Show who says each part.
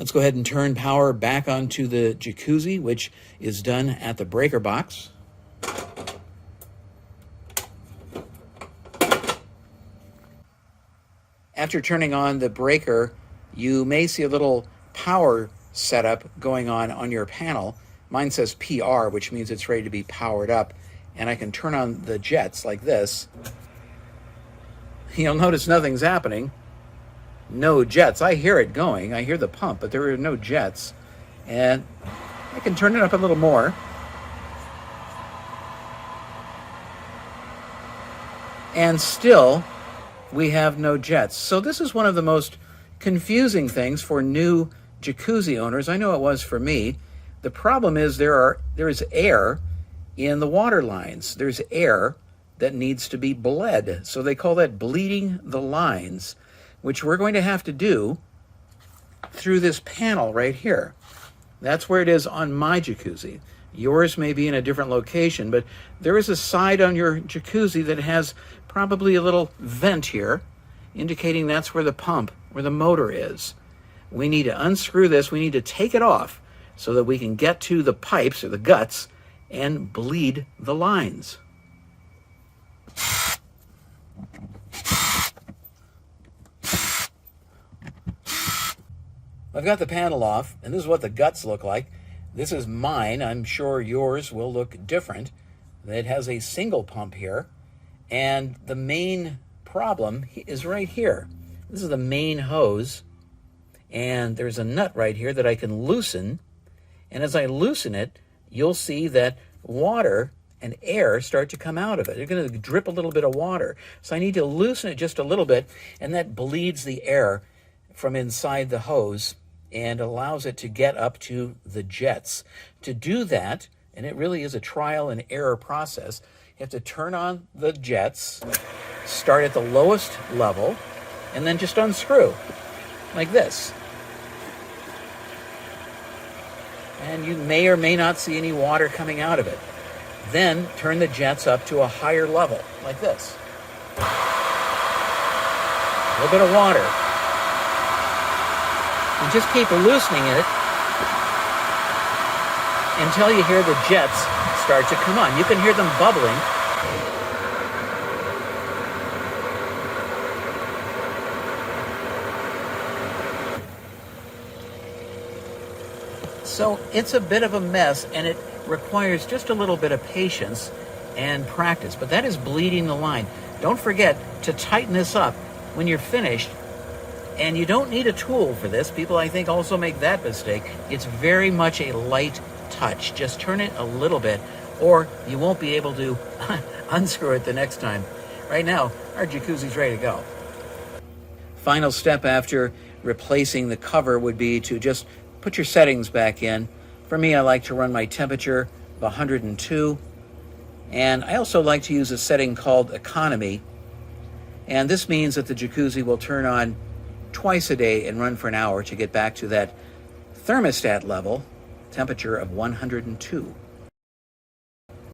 Speaker 1: Let's go ahead and turn power back onto the jacuzzi, which is done at the breaker box. After turning on the breaker, you may see a little power setup going on your panel. Mine says PR, which means it's ready to be powered up. And I can turn on the jets like this. You'll notice nothing's happening. No jets. I hear it going. I hear the pump, but there are no jets. And I can turn it up a little more. And still, we have no jets. So this is one of the most confusing things for new jacuzzi owners. I know it was for me. The problem is there is air in the water lines. There's air that needs to be bled. So they call that bleeding the lines, which we're going to have to do through this panel right here. That's where it is on my jacuzzi. Yours may be in a different location, but there is a side on your jacuzzi that has probably a little vent here, indicating that's where the pump, where the motor is. We need to unscrew this. We need to take it off so that we can get to the pipes or the guts and bleed the lines. I've got the panel off, and this is what the guts look like. This is mine. I'm sure yours will look different. It has a single pump here, and the main problem is right here. This is the main hose, and there's a nut right here that I can loosen, and as I loosen it, you'll see that water and air start to come out of it. They're going to drip a little bit of water. So I need to loosen it just a little bit, and that bleeds the air from inside the hose and allows it to get up to the jets. To do that, and it really is a trial and error process, you have to turn on the jets, start at the lowest level, and then just unscrew, like this. And you may or may not see any water coming out of it. Then turn the jets up to a higher level, like this. A little bit of water. And just keep loosening it until you hear the jets start to come on. You can hear them bubbling. So it's a bit of a mess, and it requires just a little bit of patience and practice. But that is bleeding the line. Don't forget to tighten this up when you're finished. And you don't need a tool for this. People, I think, also make that mistake. It's very much a light touch. Just turn it a little bit, or you won't be able to unscrew it the next time. Right now, our jacuzzi's ready to go. Final step after replacing the cover would be to just put your settings back in. For me, I like to run my temperature of 102. And I also like to use a setting called economy. And this means that the jacuzzi will turn on twice a day and run for an hour to get back to that thermostat level, temperature of 102.